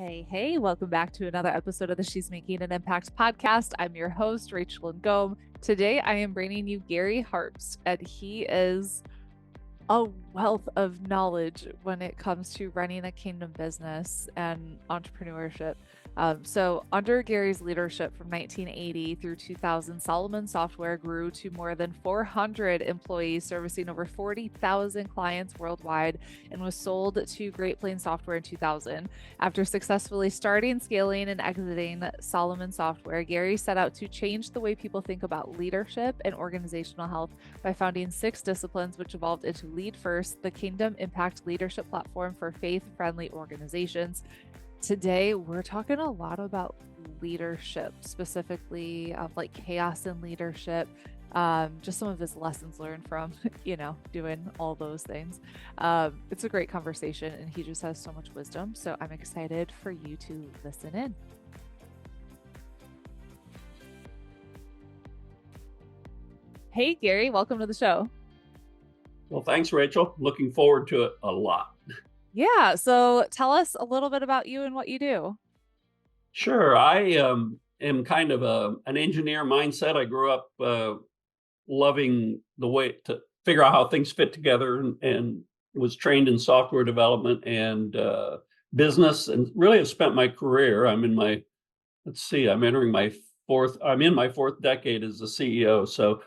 Hey, welcome back to another episode of the She's Making an Impact podcast. I'm your host, Rachel Ngom. Today, I am bringing you Gary Harpst, and he is a wealth of knowledge when it comes to running a kingdom business and entrepreneurship. So, under Gary's leadership from 1980 through 2000, Solomon Software grew to more than 400 employees, servicing over 40,000 clients worldwide, and was sold to Great Plains Software in 2000. After successfully starting, scaling, and exiting Solomon Software, Gary set out to change the way people think about leadership and organizational health by founding 6 disciplines, which evolved into Lead First, the Kingdom Impact Leadership Platform for faith-friendly organizations. Today, we're talking a lot about leadership, specifically of like chaos in leadership, just some of his lessons learned from, doing all those things. It's a great conversation, and he just has so much wisdom. So I'm excited for you to listen in. Hey, Gary, welcome to the show. Well, thanks, Rachel. Looking forward to it a lot. Yeah. So tell us a little bit about you and what you do. Sure. I am kind of an engineer mindset. I grew up loving the way to figure out how things fit together and was trained in software development and business, and really have spent my career. I'm in my fourth decade as a CEO. So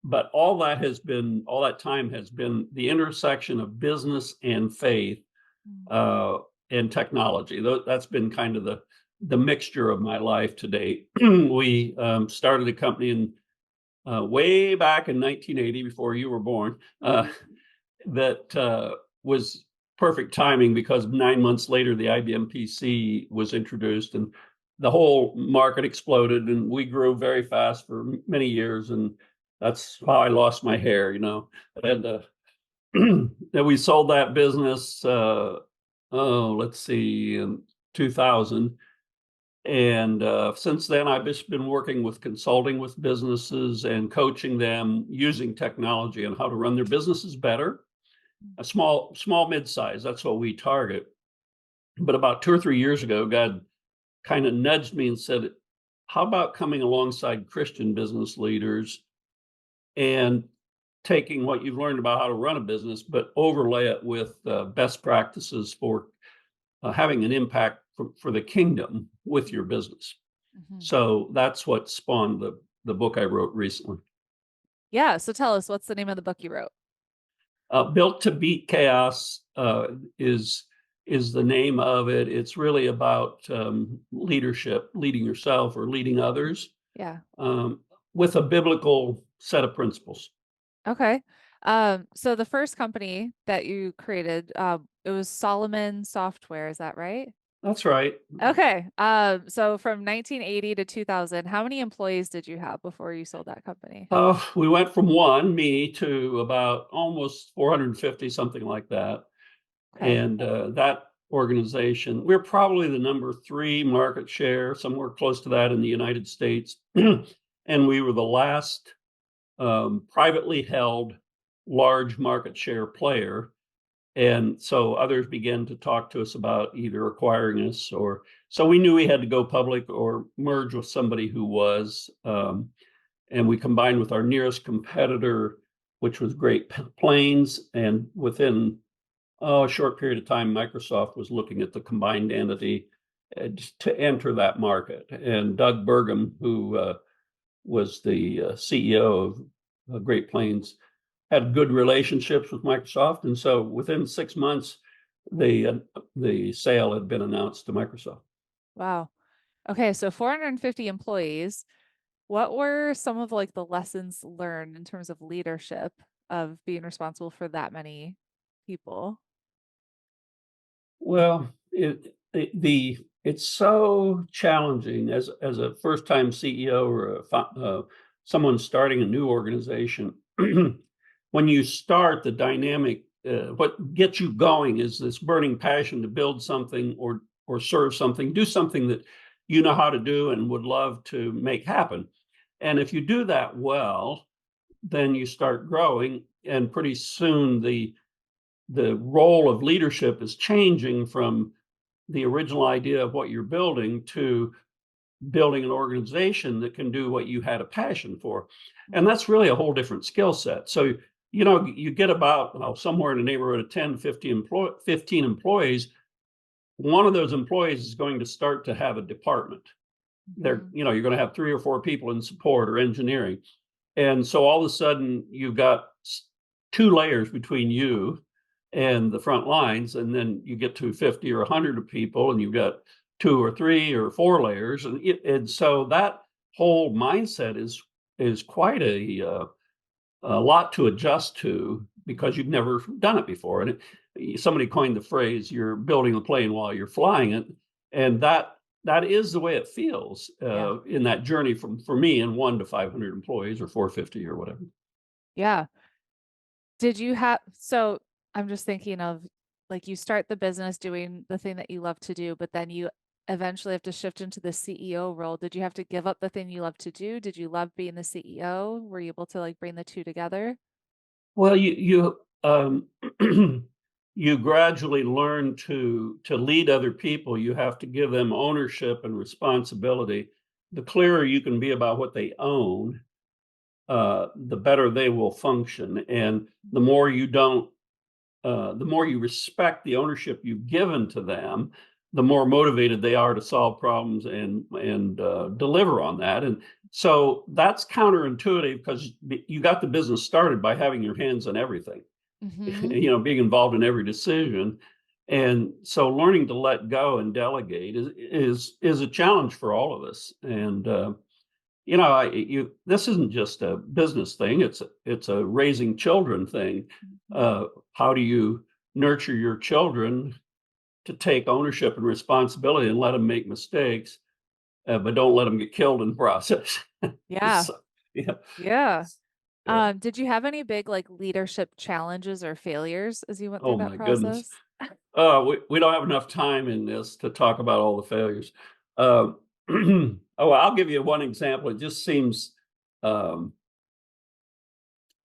but all that time has been the intersection of business and faith and technology. That's been kind of the mixture of my life to date. We started a company in way back in 1980, before you were born, that was perfect timing because 9 months later the IBM PC was introduced and the whole market exploded, and we grew very fast for many years, and that's how I lost my hair, And then we sold that business, in 2000. And since then, I've just been working with consulting with businesses and coaching them using technology and how to run their businesses better. A small, mid-size, that's what we target. But about 2 or 3 years ago, God kind of nudged me and said, how about coming alongside Christian business leaders and taking what you've learned about how to run a business, but overlay it with best practices for having an impact for the kingdom with your business. Mm-hmm. So that's what spawned the book I wrote recently. Yeah. So tell us, what's the name of the book you wrote? Built to Beat Chaos is the name of it. It's really about leadership, leading yourself or leading others. Yeah. With a biblical set of principles. Okay. So the first company that you created, it was Solomon Software, is that right? That's right. Okay. So from 1980 to 2000, how many employees did you have before you sold that company? We went from me to about almost 450, something like that. Okay. And that organization, we're probably the number 3 market share, somewhere close to that in the United States. And we were the last privately held large market share player. And so others began to talk to us about either acquiring us, or so we knew we had to go public or merge with somebody who was. And we combined with our nearest competitor, which was Great Plains. And within a short period of time, Microsoft was looking at the combined entity to enter that market. And Doug Burgum, who was the CEO of Great Plains, had good relationships with Microsoft. And so within 6 months, the sale had been announced to Microsoft. Wow. Okay. So 450 employees. What were some of like the lessons learned in terms of leadership of being responsible for that many people? Well, it's so challenging as a first time CEO or someone starting a new organization. When you start, the dynamic, what gets you going is this burning passion to build something or serve something, do something that you know how to do and would love to make happen. And if you do that well, then you start growing, and pretty soon the role of leadership is changing from the original idea of what you're building to building an organization that can do what you had a passion for. And that's really a whole different skill set. So, you get about somewhere in the neighborhood of 10, 15 employees. One of those employees is going to start to have a department. Mhm. You're going to have 3 or 4 people in support or engineering. And so all of a sudden you've got 2 layers between you and the front lines, and then you get to 50 or 100 of people, and you've got 2 or 3 or 4 layers, and so that whole mindset is quite a lot to adjust to because you've never done it before. And somebody coined the phrase, "You're building the plane while you're flying it," and that is the way it feels Yeah. in that journey from for me in 1 to 500 employees or 450 or whatever. Yeah. Did you have, so I'm just thinking of, like, you start the business doing the thing that you love to do, but then you eventually have to shift into the CEO role. Did you have to give up the thing you love to do? Did you love being the CEO? Were you able to like bring the two together? Well, you gradually learn to lead other people. You have to give them ownership and responsibility. The clearer you can be about what they own, the better they will function. And the more you respect the ownership you've given to them, the more motivated they are to solve problems and deliver on that. And so that's counterintuitive because you got the business started by having your hands on everything, Mm-hmm. being involved in every decision. And so learning to let go and delegate is a challenge for all of us. And this isn't just a business thing, it's a raising children thing. Hmm. How do you nurture your children to take ownership and responsibility and let them make mistakes, but don't let them get killed in the process? Yeah. So, yeah, Yeah. yeah. Did you have any big like leadership challenges or failures as you went through Oh that my goodness. process? We don't have enough time in this to talk about all the failures. Um, I'll give you one example. It just seems um,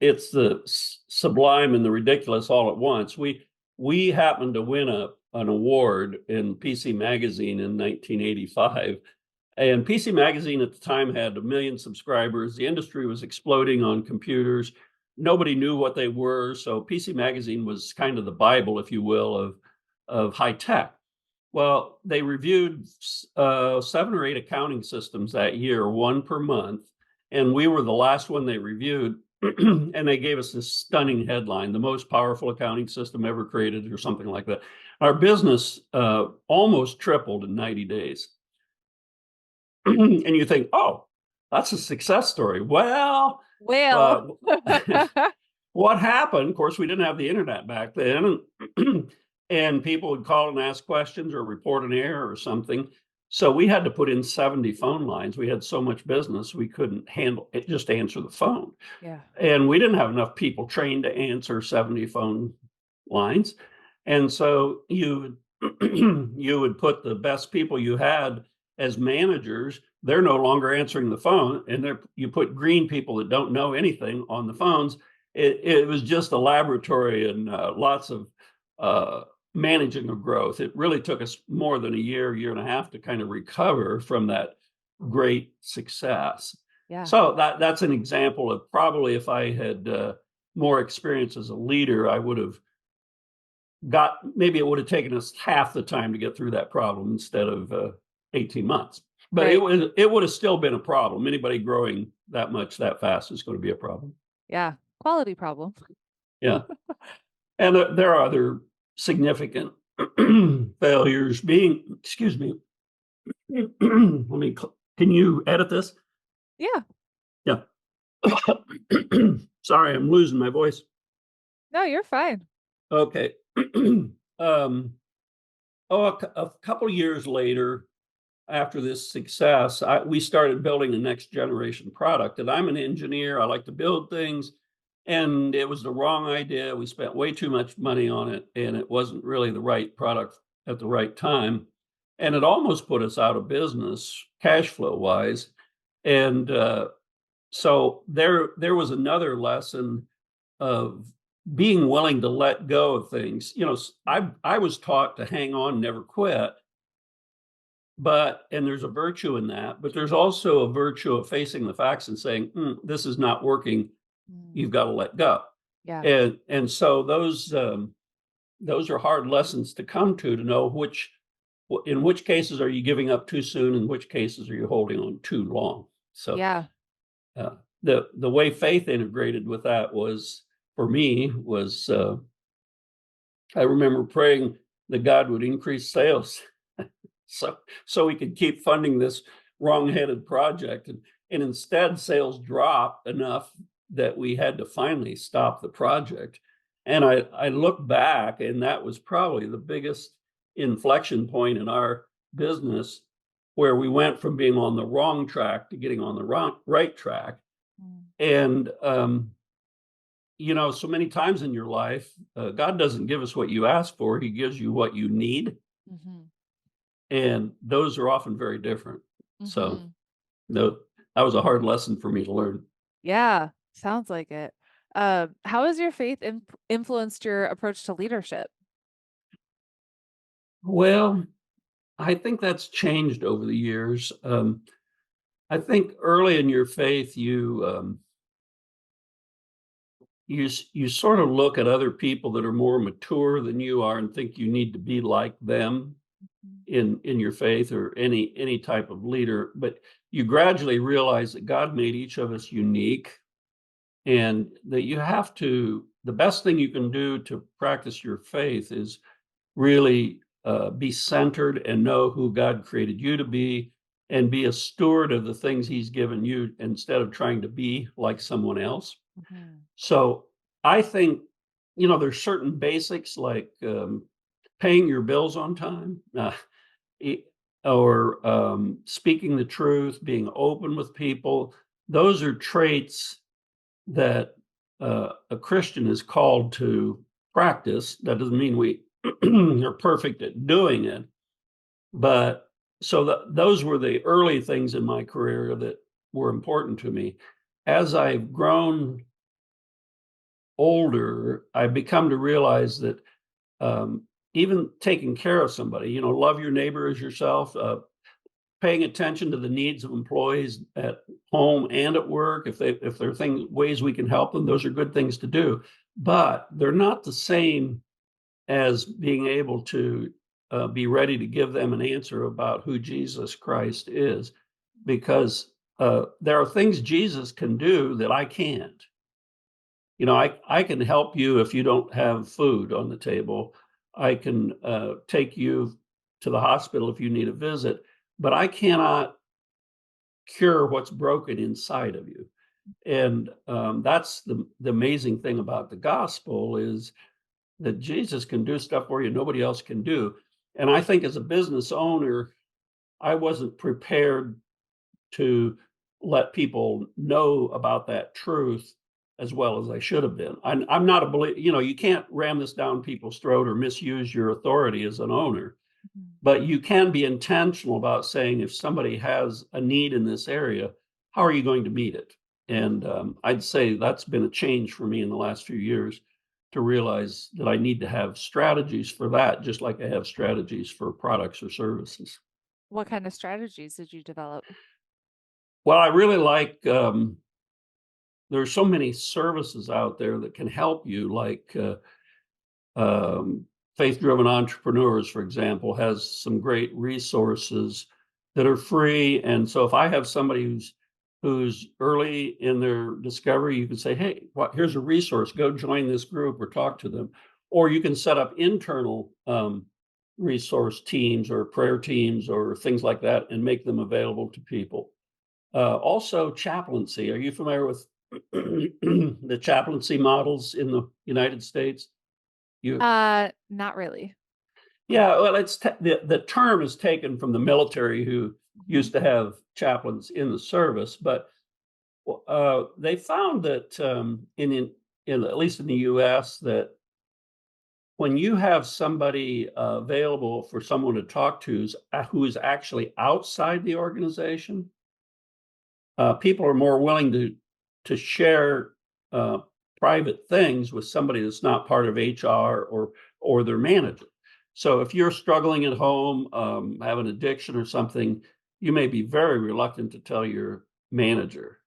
it's the sublime and the ridiculous all at once. We happened to win an award in PC Magazine in 1985, and PC Magazine at the time had 1 million subscribers. The industry was exploding on computers. Nobody knew what they were, so PC Magazine was kind of the Bible, if you will, of high tech. Well, they reviewed 7 or 8 accounting systems that year, one per month, and we were the last one they reviewed. And they gave us this stunning headline: "The most powerful accounting system ever created," or something like that. Our business almost tripled in 90 days. And you think, "Oh, that's a success story." Well, Well, uh, what happened? Of course, we didn't have the internet back then, and people would call and ask questions or report an error or something. So we had to put in 70 phone lines. We had so much business we couldn't handle it, just answer the phone. yeah, And we didn't have enough people trained to answer 70 phone lines. And so you would put the best people you had as managers. They're no longer answering the phone, and you put green people that don't know anything on the phones. It was just a laboratory and lots of uh, managing of growth. It really took us more than a year and a half to kind of recover from that great success. yeah, So that's an example of probably if I had more experience as a leader, I would have maybe it would have taken us half the time to get through that problem instead of 18 months. But right. it would have still been a problem. Anybody growing that much that fast is going to be a problem. Yeah. Quality problem. Yeah. And there are other significant failures being, excuse me. Can you edit this? Yeah. Yeah. Sorry, I'm losing my voice. No, you're fine. Okay. um, a couple years later, after this success, we started building a next generation product. And I'm an engineer. I like to build things. And it was the wrong idea. We spent way too much money on it, and it wasn't really the right product at the right time. And it almost put us out of business, cash flow wise. And so there was another lesson of being willing to let go of things. I was taught to hang on, never quit. and there's a virtue in that, but there's also a virtue of facing the facts and saying, this is not working. You've got to let go. Yeah. And so those are hard lessons to come to know in which cases are you giving up too soon, in which cases are you holding on too long. So Yeah. The way faith integrated with that was, for me, was I remember praying that God would increase sales so we could keep funding this wrong-headed project. And instead, sales dropped enough that we had to finally stop the project. And I look back, and that was probably the biggest inflection point in our business, where we went from being on the wrong track to getting on the right track. And so many times in your life, God doesn't give us what you ask for; He gives you what you need. Mm-hmm. And those are often very different. So Mm-hmm. no, that was a hard lesson for me to learn. Yeah, sounds like it. How has your faith influenced your approach to leadership? Well, I think that's changed over the years. I think early in your faith, you sort of look at other people that are more mature than you are and think you need to be like them in your faith, or any type of leader. But you gradually realize that God made each of us unique, and that the best thing you can do to practice your faith is really be centered and know who God created you to be, and be a steward of the things He's given you instead of trying to be like someone else. Mm-hmm. So I think, there's certain basics like paying your bills on time, e- or speaking the truth, being open with people. Those are traits that a Christian is called to practice. That doesn't mean we are perfect at doing it, but those were the early things in my career that were important to me. As I've grown older, I've become to realize that even taking care of somebody, love your neighbor as yourself, paying attention to the needs of employees at home and at work. If there are ways we can help them, those are good things to do. But they're not the same as being able to be ready to give them an answer about who Jesus Christ is, because there are things Jesus can do that I can't. I can help you if you don't have food on the table. I can take you to the hospital if you need a visit, but I cannot cure what's broken inside of you. And that's the amazing thing about the gospel, is that Jesus can do stuff for you nobody else can do. And I think as a business owner, I wasn't prepared to let people know about that truth as well as I should have been. I'm not a believer, you can't ram this down people's throat or misuse your authority as an owner, but you can be intentional about saying, if somebody has a need in this area, how are you going to meet it? And I'd say that's been a change for me in the last few years, to realize that I need to have strategies for that, just like I have strategies for products or services. What kind of strategies did you develop? Well, I really like, there's so many services out there that can help you, like um, Faith Driven Entrepreneurs, for example, has some great resources that are free. And so if I have somebody who's early in their discovery, you can say, hey, here's a resource, go join this group or talk to them. Or you can set up internal resource teams or prayer teams or things like that and make them available to people. Also, chaplaincy. Are you familiar with the chaplaincy models in the United States? You Not really. Yeah, well, the term is taken from the military, who Mhm. used to have chaplains in the service. But they found that in at least in the U.S., that when you have somebody available for someone to talk to who is actually outside the organization, people are more willing to share uh, private things with somebody that's not part of HR or their manager. So if you're struggling at home, have an addiction or something, you may be very reluctant to tell your manager.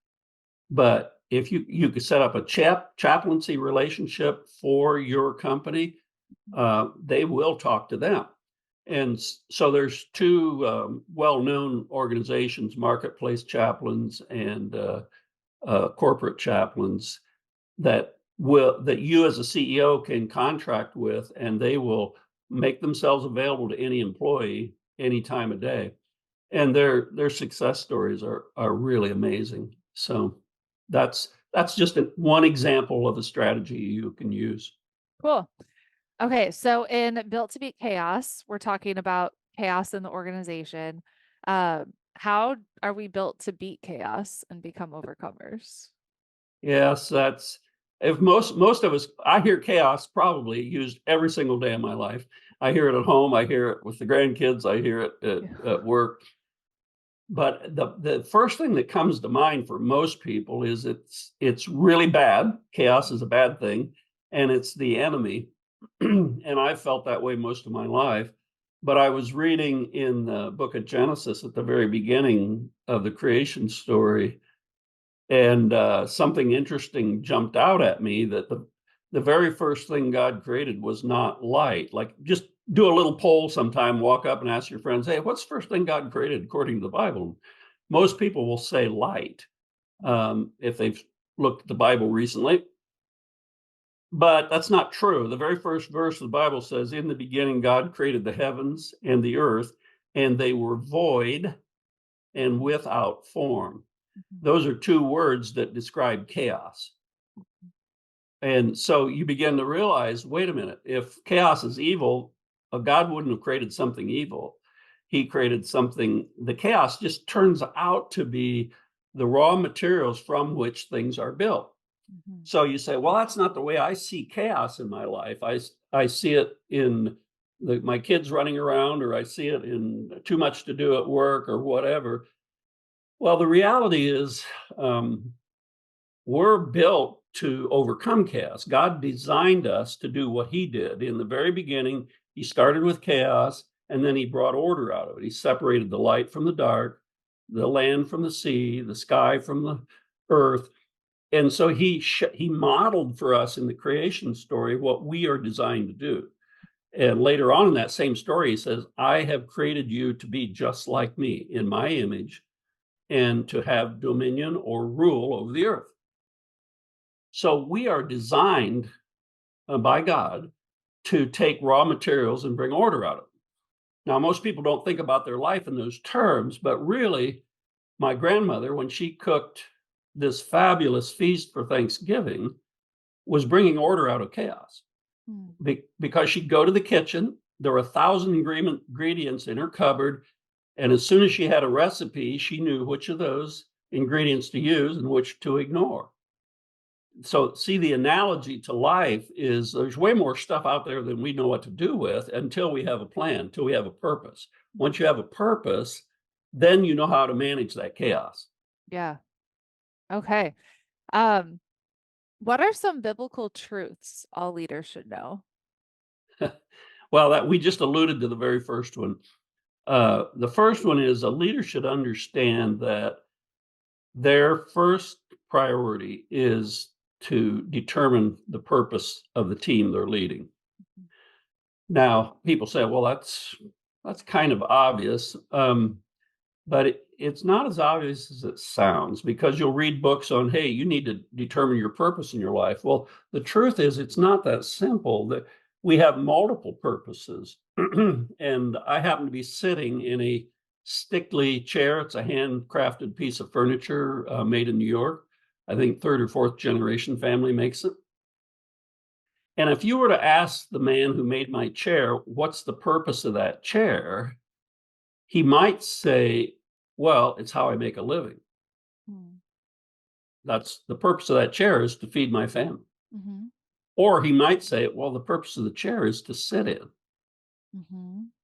But if you could set up a chaplaincy relationship for your company, they will talk to them. And so there's two well-known organizations, marketplace chaplains and corporate chaplains, that you as a CEO can contract with, and they will make themselves available to any employee any time of day. And their success stories are really amazing. So that's just one example of a strategy you can use. Cool. Okay, so in Built to Beat Chaos, we're talking about chaos in the organization. How are we built to beat chaos and become overcomers? Yes, that's if most of us, I hear chaos probably used every single day of my life. I hear it at home, I hear it with the grandkids, I hear it at work. But the first thing that comes to mind for most people is it's really bad. Chaos is a bad thing, and it's the enemy. And I felt that way most of my life. But I was reading in the book of Genesis at the very beginning of the creation story, and something interesting jumped out at me, that the very first thing God created was not light. Like, just do a little poll sometime, walk up and ask your friends, hey, what's the first thing God created according to the Bible? Most people will say light, if they've looked at the Bible recently. But that's not true. The very first verse of the Bible says, in the beginning, God created the heavens and the earth, and they were void and without form. Those are two words that describe chaos. And so you begin to realize, wait a minute, if chaos is evil, God wouldn't have created something evil. He created something, the chaos just turns out to be the raw materials from which things are built. So you say, well, that's not the way I see chaos in my life. I see it in my kids running around, or I see it in too much to do at work or whatever. Well, the reality is, we're built to overcome chaos. God designed us to do what he did. In the very beginning, he started with chaos, and then he brought order out of it. He separated the light from the dark, the land from the sea, the sky from the earth. And so he modeled for us in the creation story what we are designed to do. And later on in that same story, he says, I have created you to be just like me, in my image, and to have dominion or rule over the earth. So we are designed by God to take raw materials and bring order out of them. Now, most people don't think about their life in those terms, but really, my grandmother, when she cooked this fabulous feast for Thanksgiving, was bringing order out of chaos. Because she'd go to the kitchen, there were 1,000 ingredients in her cupboard, and as soon as she had a recipe, she knew which of those ingredients to use and which to ignore. So, see, the analogy to life is there's way more stuff out there than we know what to do with until we have a plan, until we have a purpose. Once you have a purpose, then you know how to manage that chaos. Yeah. Okay. What are some biblical truths all leaders should know? Well, that we just alluded to the very first one. The first one is a leader should understand that their first priority is to determine the purpose of the team they're leading. Now, people say, well, that's kind of obvious. But it's not as obvious as it sounds, because you'll read books on, hey, you need to determine your purpose in your life. Well, the truth is, it's not that simple. That we have multiple purposes. And I happen to be sitting in a stickly chair. It's a handcrafted piece of furniture made in New York. I think third or fourth generation family makes it. And if you were to ask the man who made my chair, what's the purpose of that chair? He might say, well, it's how I make a living. That's the purpose of that chair, is to feed my family. Or he might say, well, the purpose of the chair is to sit in.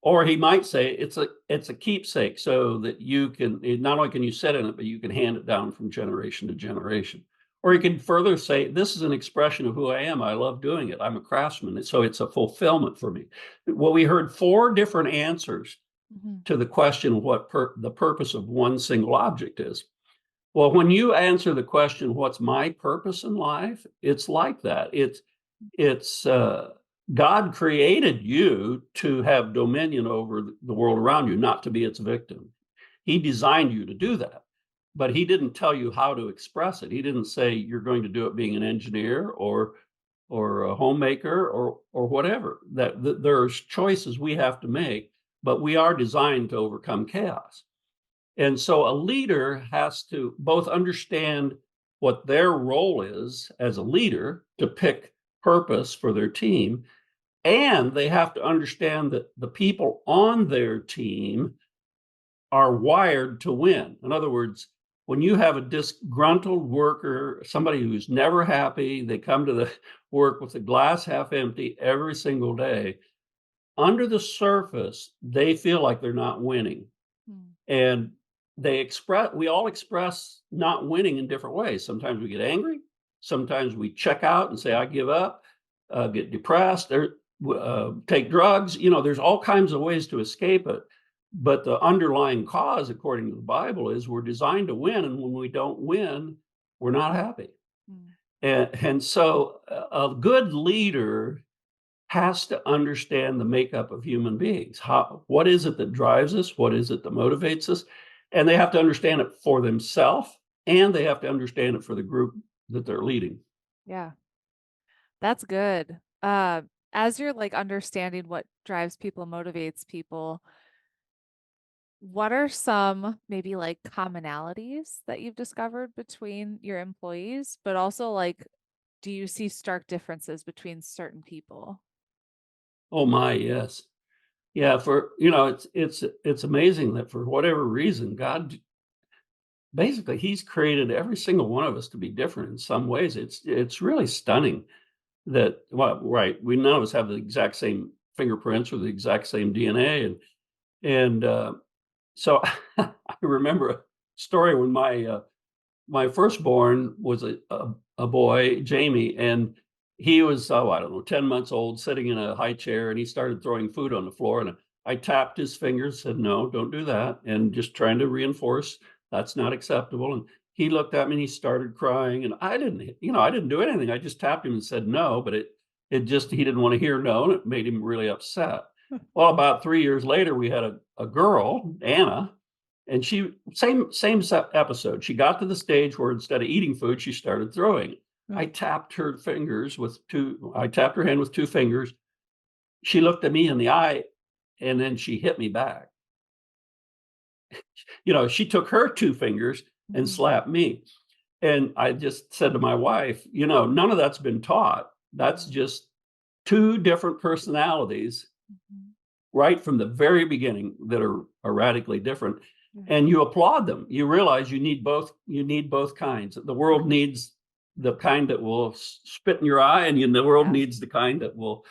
Or he might say it's a keepsake, so that you can, not only can you sit in it, but you can hand it down from generation to generation. Or you can further say, this is an expression of who I am. I love doing it. I'm a craftsman. So it's a fulfillment for me. Well, we heard four different answers Mhm. to the question what the purpose of one single object is. Well, when you answer the question, what's my purpose in life? It's like that. It's God created you to have dominion over the world around you, not to be its victim. He designed you to do that, but he didn't tell you how to express it. He didn't say you're going to do it being an engineer or a homemaker or whatever. That there's choices we have to make, but we are designed to overcome chaos. And so a leader has to both understand what their role is as a leader to pick purpose for their team, and they have to understand that the people on their team are wired to win. In other words, when you have a disgruntled worker, somebody who's never happy, they come to the work with the glass half empty every single day. Under the surface, they feel like they're not winning. Mm. And we all express not winning in different ways. Sometimes we get angry. Sometimes we check out and say, I give up, get depressed, or take drugs. There's all kinds of ways to escape it. But the underlying cause, according to the Bible, is we're designed to win. And when we don't win, we're not happy. Mm. And so a good leader has to understand the makeup of human beings. What is it that drives us? What is it that motivates us? And they have to understand it for themselves, and they have to understand it for the group that they're leading. Yeah, that's good. As you're like understanding what drives people, motivates people, what are some maybe like commonalities that you've discovered between your employees, but also like, do you see stark differences between certain people? Oh my, yes. Yeah, it's amazing that for whatever reason, God basically he's created every single one of us to be different in some ways. It's really stunning that well, right, we none of us have the exact same fingerprints or the exact same DNA and so I remember a story when my firstborn was a boy, Jamie, and he was, oh, I don't know, 10 months old, sitting in a high chair, and he started throwing food on the floor. And I tapped his fingers, said, no, don't do that. And just trying to reinforce that's not acceptable. And he looked at me and he started crying. And I didn't do anything. I just tapped him and said no, but it just, he didn't want to hear no. And it made him really upset. Well, about 3 years later, we had a girl, Anna, and she same episode. She got to the stage where instead of eating food, she started throwing. Mm. I tapped her hand with two fingers. She looked at me in the eye and then she hit me back. She took her two fingers and Mhm. slapped me. And I just said to my wife, none of that's been taught. That's Mhm. just two different personalities Mhm. right from the very beginning that are radically different, Yeah. and you applaud them. You realize you need both kinds. The world needs the kind that will spit in your eye, and the world Yeah. needs the kind that will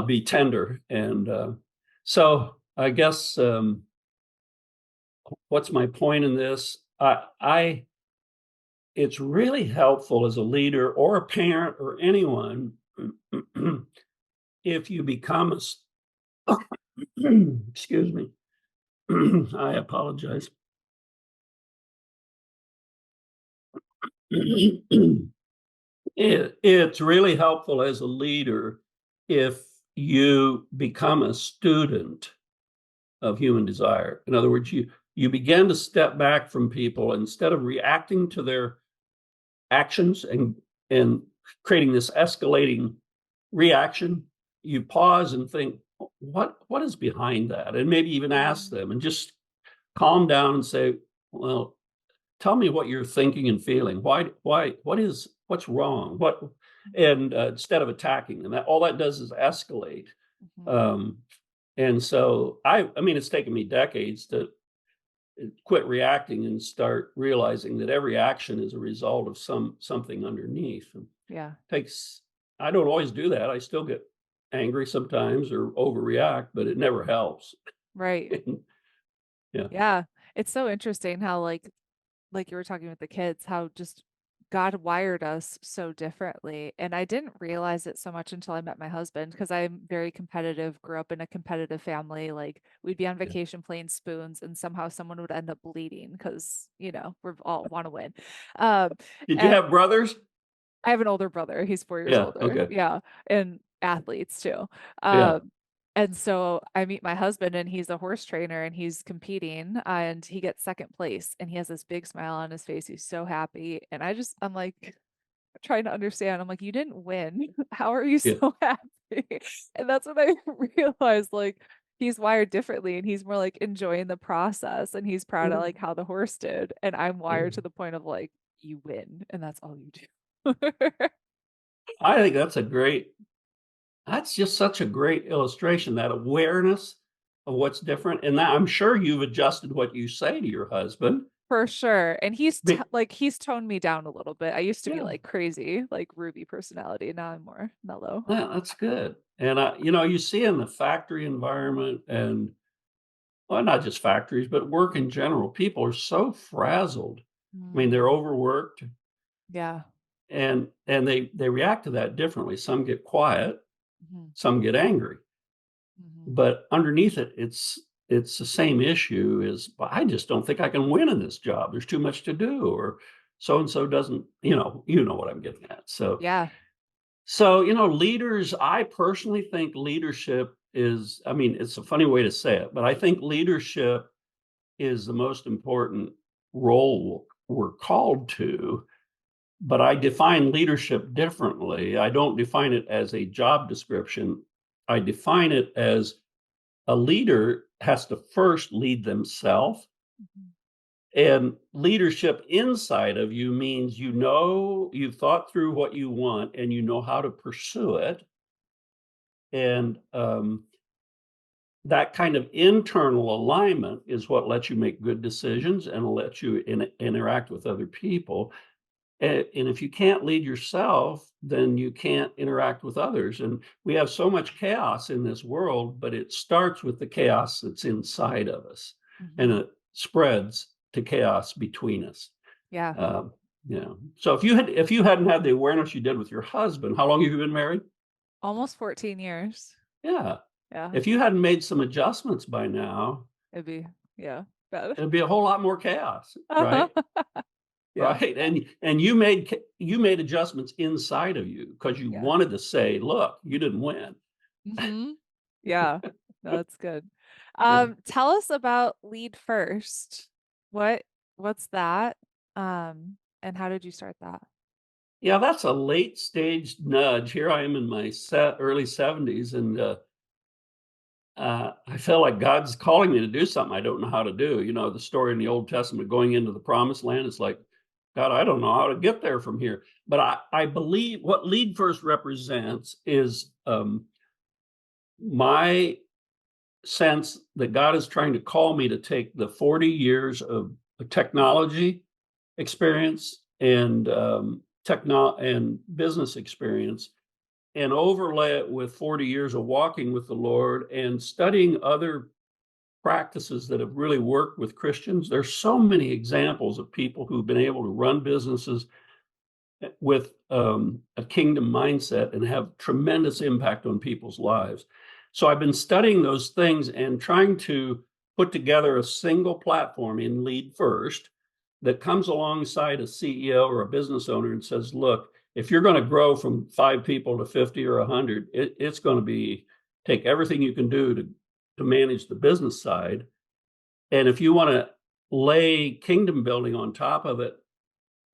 be tender. And so I guess what's my point in this? I It's really helpful as a leader or a parent or anyone if you become excuse me. I apologize. It's really helpful as a leader if you become a student of human desire. In other words, you begin to step back from people instead of reacting to their actions and creating this escalating reaction. You pause and think, what is behind that? And maybe even ask Mhm. them and just calm down and say, well, tell me what you're thinking and feeling. What's wrong? And instead of attacking them, all that does is escalate. Mhm. Um, and so I mean, it's taken me decades to quit reacting and start realizing that every action is a result of something underneath. And Yeah. takes, I don't always do that. I still get angry sometimes or overreact, but it never helps. Right. Yeah. Yeah. It's so interesting how like you were talking with the kids, how just God wired us so differently. And I didn't realize it so much until I met my husband because I'm very competitive, grew up in a competitive family. Like we'd be on Yeah. vacation playing spoons and somehow someone would end up bleeding because, we're all want to win. Um, Did you and have brothers? I have an older brother. He's 4 years Yeah. older. Okay. Yeah. And athletes too. Yeah. Um, and so I meet my husband and he's a horse trainer and he's competing and he gets second place and he has this big smile on his face. He's so happy. And I'm like trying to understand. I'm like, you didn't win. How are you Yeah. so happy? And that's when I realized like he's wired differently and he's more like enjoying the process and he's proud of like how the horse did. And I'm wired to the point of like, you win and that's all you do. I think that's just such a great illustration, that awareness of what's different. And now I'm sure you've adjusted what you say to your husband. For sure. And Be- he's toned me down a little bit. I used to be yeah, like crazy, like Ruby personality. Now I'm more mellow. yeah, that's good. And you see in the factory environment and well, not just factories, but work in general, people are so frazzled. I mean, Mm, they're overworked yeah. and they react to that differently. Some get quiet, Hmm. some get angry. Hmm. But underneath it, it's the same issue is, "Well, I just don't think I can win in this job. There's too much to do," or so and so doesn't, you know what I'm getting at. Yeah. Leaders, I personally think leadership is, I mean, it's a funny way to say it, but I think leadership is the most important role we're called to. But I define leadership differently. I don't define it as a job description. I define it as a leader has to first lead themselves. Mhm. And leadership inside of you means you've thought through what you want and you know how to pursue it. And that kind of internal alignment is what lets you make good decisions and lets you interact with other people. And if you can't lead yourself, then you can't interact with others. And we have so much chaos in this world, but it starts with the chaos that's inside of us, and Mhm. it spreads to chaos between us. Yeah. Um, So if you hadn't had the awareness you did with your husband, how long have you been married? Almost 14 years. Yeah. Yeah. If you hadn't made some adjustments by now, It'd be, yeah, bad. it'd be a whole lot more chaos, right? Yeah. Right, and you made adjustments inside of you because you Yeah. wanted to say, "Look, you didn't win." Hmm. Yeah. No, that's good. Yeah. Tell us about Lead First. What what's that? And how did you start that? Yeah, that's a late stage nudge. Here I am in my early 70s, and, I feel like God's calling me to do something I don't know how to do. The story in the Old Testament going into the promised land, it's like, "God, I don't know how to get there from here." But I believe what Lead First represents is, my sense that God is trying to call me to take the 40 years of technology experience and and business experience and overlay it with 40 years of walking with the Lord and studying other practices that have really worked with Christians. There's so many examples of people who've been able to run businesses with a kingdom mindset and have tremendous impact on people's lives. So I've been studying those things and trying to put together a single platform in Lead First that comes alongside a CEO or a business owner and says, look, if you're going to grow from 5 people to 50 or 100, it's going to be take everything you can do to manage the business side. And if you want to lay kingdom building on top of it,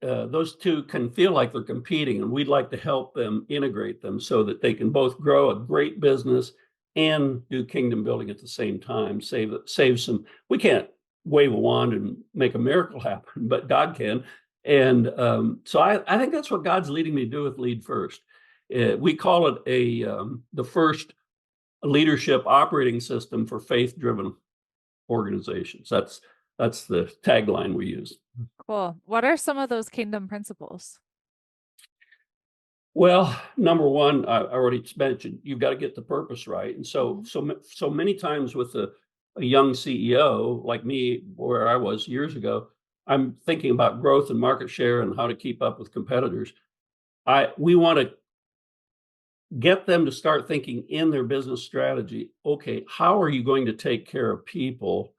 those two can feel like they're competing, and we'd like to help them integrate them so that they can both grow a great business and do kingdom building at the same time. Save some. We can't wave a wand and make a miracle happen, but God can. And so I think that's what God's leading me to do with Lead First. We call it the first leadership operating system for faith-driven organizations. That's the tagline we use. Cool. What are some of those kingdom principles? Well, number one, I already mentioned you've got to get the purpose right, and so Hmm. so many times with a young CEO like me, where I was years ago, I'm thinking about growth and market share and how to keep up with competitors. We want to get them to start thinking in their business strategy, okay, how are you going to take care of people,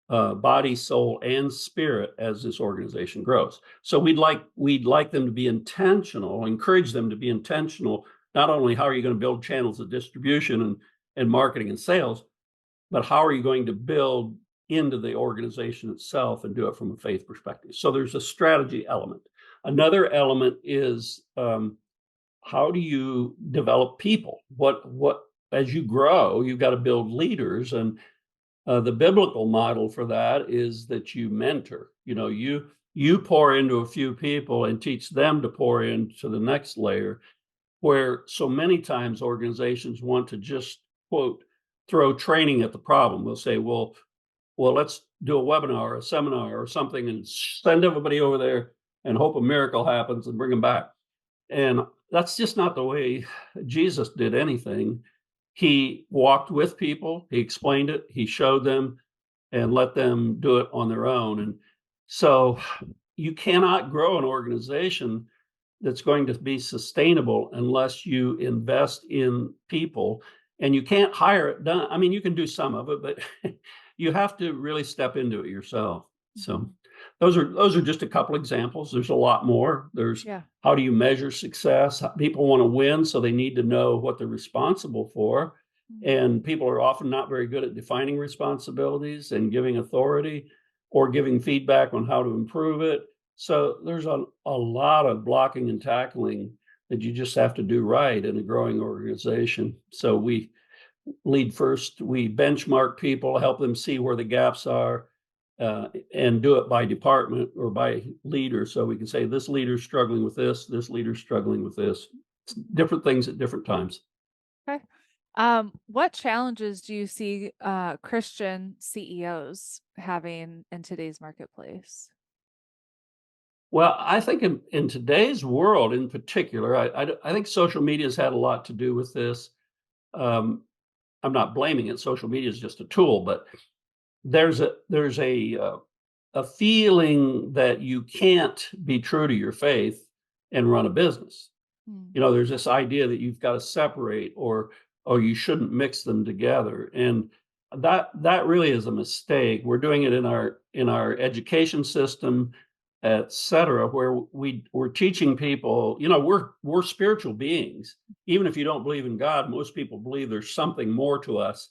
body, soul, and spirit as this organization grows? So we'd like them to be intentional, encourage them to be intentional. Not only how are you going to build channels of distribution and marketing and sales, but how are you going to build into the organization itself and do it from a faith perspective? So there's a strategy element. Another element is how do you develop people? What as you grow, you've got to build leaders, and the biblical model for that is that you mentor. You pour into a few people and teach them to pour into the next layer. Where so many times organizations want to just quote throw training at the problem. They'll say, well, let's do a webinar or a seminar or something and send everybody over there and hope a miracle happens and bring them back. And that's just not the way Jesus did anything. He walked with people, he explained it, he showed them, and let them do it on their own. And so you cannot grow an organization that's going to be sustainable unless you invest in people. And you can't hire it done. I mean, you can do some of it, but you have to really step into it yourself. So those are just a couple examples. There's a lot more. There's how do you measure success? People want to win, so they need to know what they're responsible for. And people are often not very good at defining responsibilities and giving authority or giving feedback on how to improve it. So there's a lot of blocking and tackling that you just have to do right in a growing organization. So we lead first, we benchmark people, help them see where the gaps are, and do it by department or by leader. So we can say this leader's struggling with this leader's struggling with this. Different things at different times. Okay. What challenges do you see Christian CEOs having in today's marketplace? Well, I think in today's world in particular, I think social media has had a lot to do with this. I'm not blaming it. Social media is just a tool, but there's a feeling that you can't be true to your faith and run a business. There's this idea that you've got to separate or you shouldn't mix them together. And that really is a mistake. We're doing it in our education system, et cetera, where we're teaching people, we're spiritual beings. Even if you don't believe in God, most people believe there's something more to us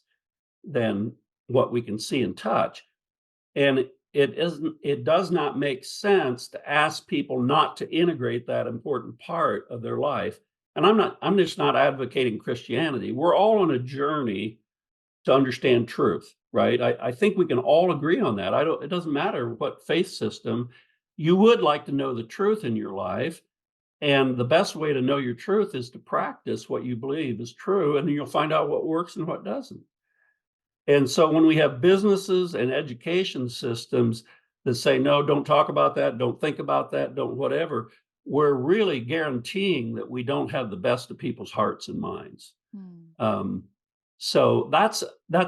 than what we can see and touch. And it does not make sense to ask people not to integrate that important part of their life. And I'm just not advocating Christianity. We're all on a journey to understand truth, right? I think we can all agree on that. It doesn't matter what faith system. You would like to know the truth in your life. And the best way to know your truth is to practice what you believe is true, and then you'll find out what works and what doesn't. And so when we have businesses and education systems that say, no, don't talk about that, don't think about that, don't whatever, we're really guaranteeing that we don't have the best of people's hearts and minds. So that's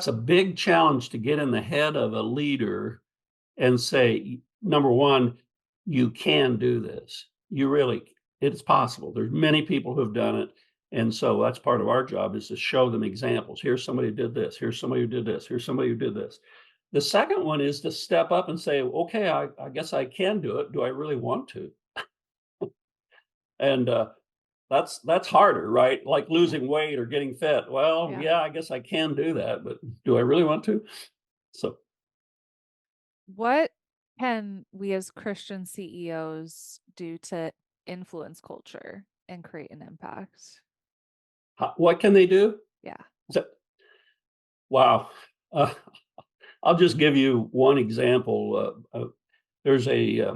a big challenge to get in the head of a leader and say, number one, you can do this. It's possible. There's many people who have done it. And so that's part of our job, is to show them examples. Here's somebody who did this. Here's somebody who did this. Here's somebody who did this. The second one is to step up and say, okay, I guess I can do it. Do I really want to? And that's harder, right? Like losing weight or getting fit. Well, yeah, I guess I can do that, but do I really want to? So what can we as Christian CEOs do to influence culture and create an impact? what can they do? Yeah. Wow. I'll just give you one example. There's a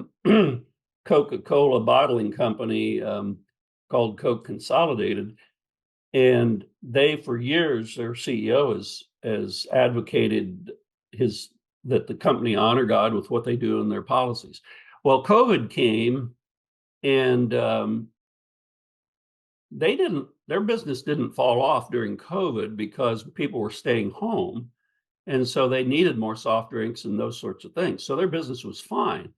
Coca-Cola bottling company called Coke Consolidated, and they, for years, their CEO has advocated that the company honor God with what they do and their policies. Well, COVID came, and their business didn't fall off during COVID because people were staying home. And so they needed more soft drinks and those sorts of things. So their business was fine.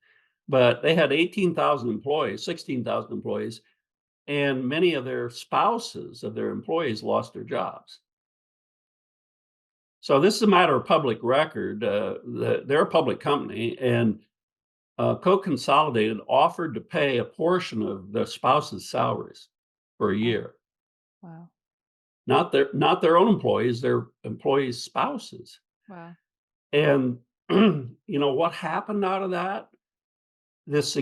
but they had 18,000 employees, 16,000 employees, and many of their spouses of their employees lost their jobs. So this is a matter of public record. They're a public company, and Co-Consolidated offered to pay a portion of the spouses' salaries for a year. Wow. Not their own employees, their employees' spouses. Wow. And what happened out of that? It's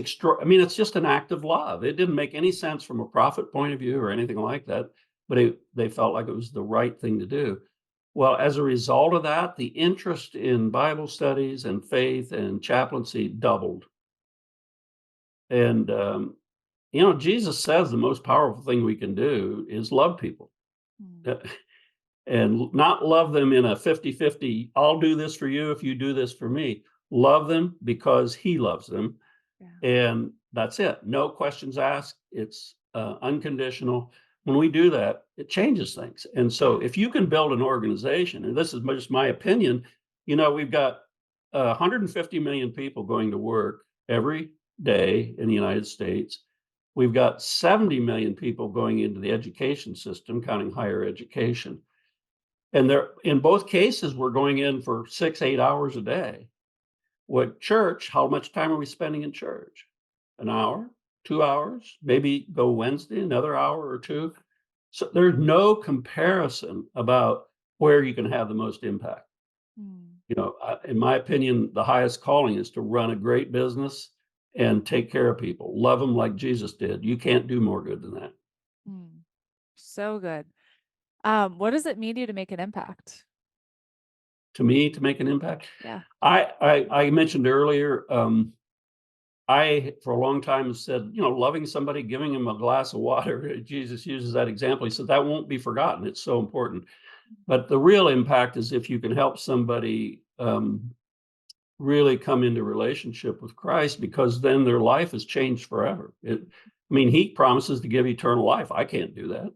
just an act of love. It didn't make any sense from a profit point of view or anything like that, but they felt like it was the right thing to do. Well, as a result of that, the interest in Bible studies and faith and chaplaincy doubled. And Jesus says the most powerful thing we can do is love people. And not love them in a 50-50, I'll do this for you if you do this for me. Love them because he loves them. Yeah. And that's it. No questions asked. It's unconditional. When we do that, it changes things. And so if you can build an organization, and this is just my opinion, we've got 150 million people going to work every day in the United States. We've got 70 million people going into the education system, counting higher education. And in both cases, we're going in for 6-8 hours a day. With church, how much time are we spending in church? An hour, 2 hours, maybe go Wednesday, another hour or two. So there's no comparison about where you can have the most impact. In my opinion, the highest calling is to run a great business and take care of people. Love them like Jesus did. You can't do more good than that. So good. What does it mean to you to make an impact? To me, to make an impact? Yeah. I mentioned earlier, I, for a long time, said, loving somebody, giving them a glass of water. Jesus uses that example. He said, that won't be forgotten. It's so important. But the real impact is if you can help somebody really come into relationship with Christ, because then their life has changed forever. He promises to give eternal life. I can't do that.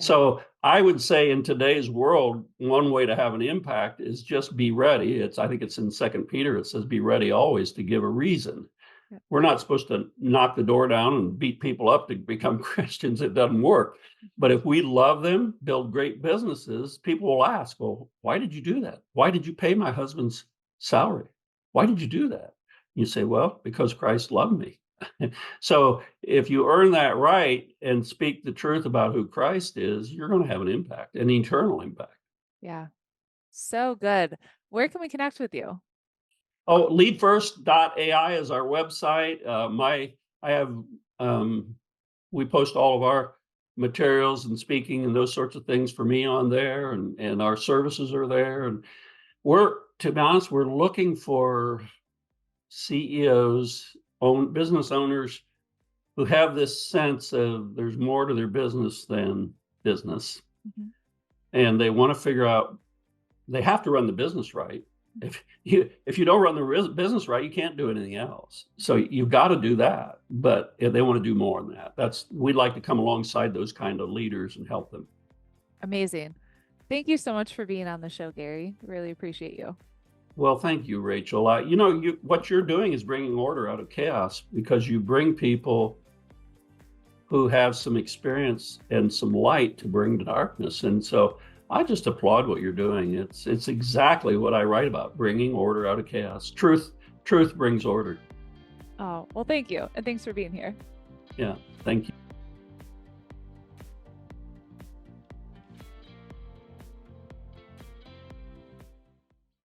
So I would say in today's world, one way to have an impact is just be ready. I think it's in 2 Peter, it says, be ready always to give a reason. Yeah. We're not supposed to knock the door down and beat people up to become Christians. It doesn't work. But if we love them, build great businesses, people will ask, well, why did you do that? Why did you pay my husband's salary? Why did you do that? You say, well, because Christ loved me. So if you earn that right and speak the truth about who Christ is, you're going to have an impact, an eternal impact. Yeah. So good. Where can we connect with you? Oh, leadfirst.ai is our website. We post all of our materials and speaking and those sorts of things for me on there, and our services are there. And to be honest, we're looking for CEOs, business owners who have this sense of there's more to their business than business. And they want to figure out, they have to run the business right. If you don't run the business right, you can't do anything else. So you've got to do that. But if they want to do more than that, we'd like to come alongside those kind of leaders and help them. Amazing. Thank you so much for being on the show, Gary. Really appreciate you. Well, thank you, Rachel. What you're doing is bringing order out of chaos, because you bring people who have some experience and some light to bring to darkness. And so I just applaud what you're doing. It's exactly what I write about, bringing order out of chaos. Truth brings order. Oh, well, thank you. And thanks for being here. Yeah, thank you.